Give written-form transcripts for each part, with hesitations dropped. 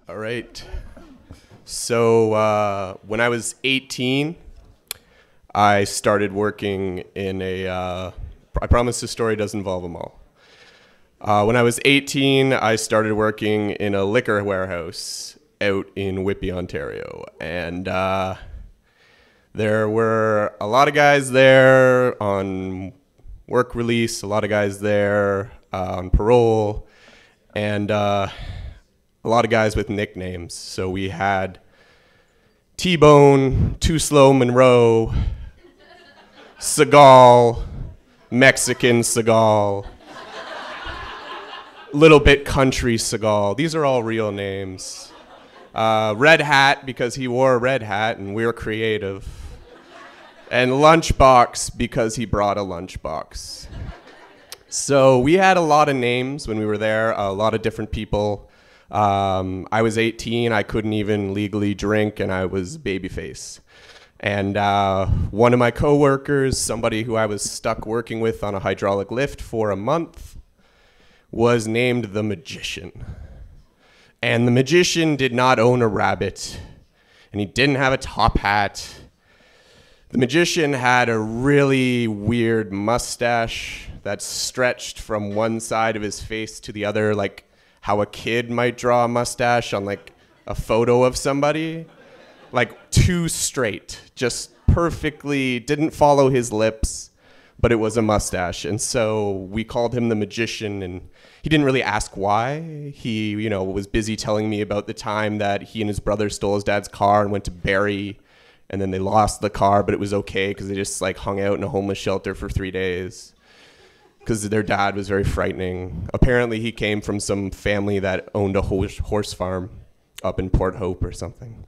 All right. So when I was 18, I started working in I promise this story does involve them all. When I was 18, I started working in a liquor warehouse out in Whitby, Ontario. And there were a lot of guys there on work release, a lot of guys there on parole, and a lot of guys with nicknames. So we had T-Bone, Too Slow Monroe, Seagal, Mexican Seagal, Little Bit Country Seagal. These are all real names. Red Hat, because he wore a red hat and we were creative. And Lunchbox, because he brought a lunchbox. So we had a lot of names when we were there, a lot of different people. I was 18, I couldn't even legally drink, and I was babyface. And one of my coworkers, somebody who I was stuck working with on a hydraulic lift for a month, was named the Magician. And the Magician did not own a rabbit, and he didn't have a top hat. The Magician had a really weird mustache that stretched from one side of his face to the other, like how a kid might draw a mustache on like a photo of somebody. Like too straight, just perfectly, didn't follow his lips, but it was a mustache. And so we called him the Magician, and he didn't really ask why. He, was busy telling me about the time that he and his brother stole his dad's car and went to Barrie, and then they lost the car, but it was okay because they just like hung out in a homeless shelter for 3 days because their dad was very frightening. Apparently he came from some family that owned a horse farm up in Port Hope or something.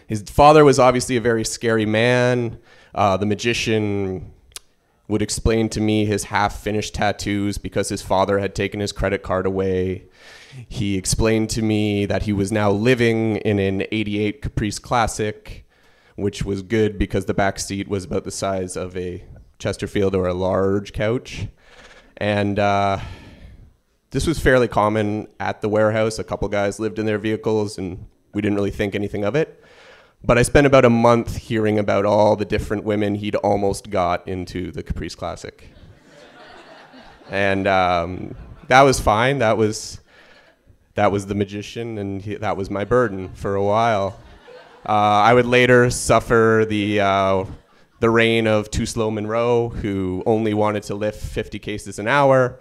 His father was obviously a very scary man. The Magician would explain to me his half-finished tattoos because his father had taken his credit card away. He explained to me that he was now living in an '88 Caprice Classic, which was good because the back seat was about the size of a Chesterfield or a large couch. And this was fairly common at the warehouse. A couple guys lived in their vehicles, and we didn't really think anything of it. But I spent about a month hearing about all the different women he'd almost got into the Caprice Classic. And that was fine. That was the Magician, and that was my burden for a while. I would later suffer the reign of Too Slow Monroe, who only wanted to lift 50 cases an hour,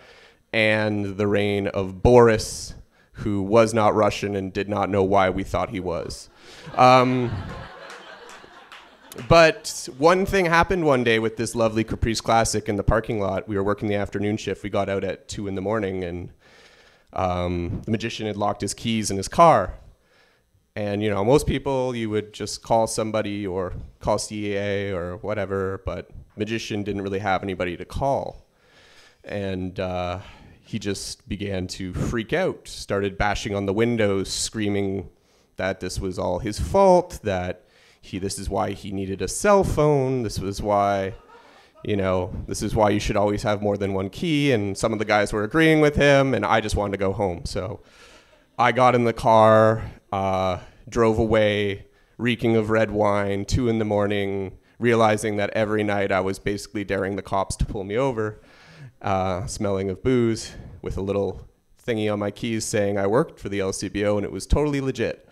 and the reign of Boris, who was not Russian and did not know why we thought he was. But one thing happened one day with this lovely Caprice Classic in the parking lot. We were working the afternoon shift. We got out at 2 in the morning, and the Magician had locked his keys in his car. And, most people, you would just call somebody or call CEA or whatever, but Magician didn't really have anybody to call. And he just began to freak out, started bashing on the windows, screaming that this was all his fault, that this is why he needed a cell phone, this was why, this is why you should always have more than one key, and some of the guys were agreeing with him, and I just wanted to go home. So I got in the car, drove away, reeking of red wine, 2 in the morning, realizing that every night I was basically daring the cops to pull me over, smelling of booze, with a little thingy on my keys saying I worked for the LCBO, and it was totally legit.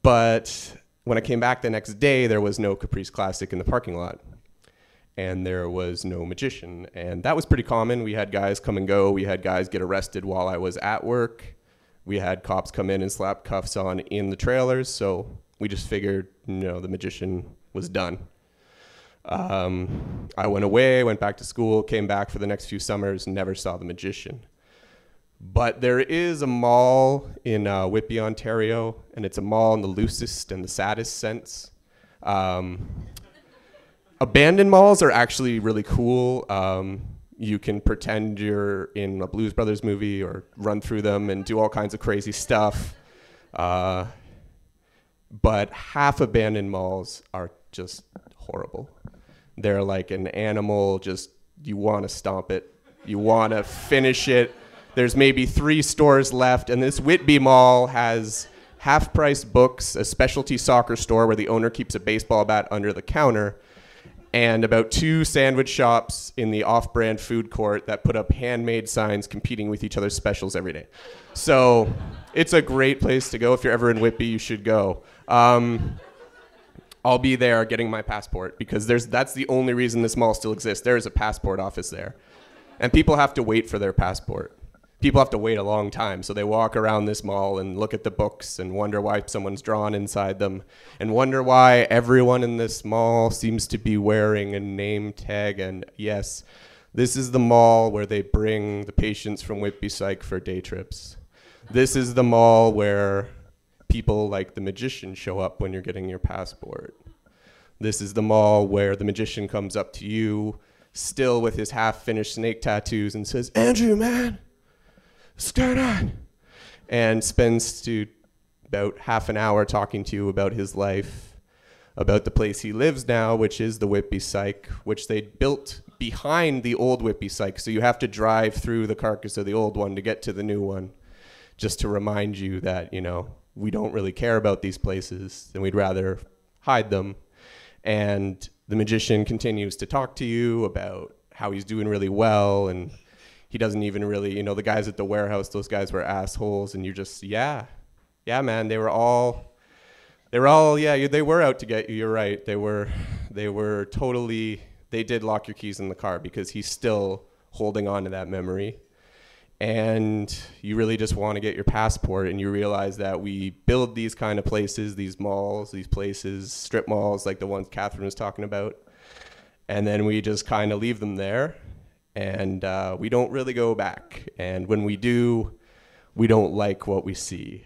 But when I came back the next day, there was no Caprice Classic in the parking lot, and there was no Magician, and that was pretty common. We had guys come and go. We had guys get arrested while I was at work. We had cops come in and slap cuffs on in the trailers, so we just figured, the Magician was done. I went away, went back to school, came back for the next few summers, never saw the Magician. But there is a mall in Whitby, Ontario, and it's a mall in the loosest and the saddest sense. Abandoned malls are actually really cool. You can pretend you're in a Blues Brothers movie or run through them and do all kinds of crazy stuff. But half abandoned malls are just horrible. They're like an animal, just you want to stomp it. You want to finish it. There's maybe 3 stores left, and this Whitby Mall has half-price books, a specialty soccer store where the owner keeps a baseball bat under the counter, and about 2 sandwich shops in the off-brand food court that put up handmade signs competing with each other's specials every day. So it's a great place to go. If you're ever in Whitby, you should go. I'll be there getting my passport because that's the only reason this mall still exists. There is a passport office there. And people have to wait for their passport. People have to wait a long time, so they walk around this mall and look at the books and wonder why someone's drawn inside them and wonder why everyone in this mall seems to be wearing a name tag. And yes, this is the mall where they bring the patients from Whitby Psych for day trips. This is the mall where people like the magician show up when you're getting your passport. This is the mall where the magician comes up to you, still with his half-finished snake tattoos, and says, "Andrew, man, what's going on?" And spends about half an hour talking to you about his life, about the place he lives now, which is the Whitby Psych, which they built behind the old Whitby Psych. So you have to drive through the carcass of the old one to get to the new one, just to remind you that, we don't really care about these places and we'd rather hide them. And the magician continues to talk to you about how he's doing really well, and he doesn't even really, the guys at the warehouse, those guys were assholes, and you're just, yeah, man, they were out to get you. You're right. They were totally, they did lock your keys in the car because he's still holding on to that memory. And you really just want to get your passport, and you realize that we build these kind of places, these malls, these places, strip malls like the ones Catherine was talking about, and then we just kind of leave them there, and we don't really go back. And when we do, we don't like what we see.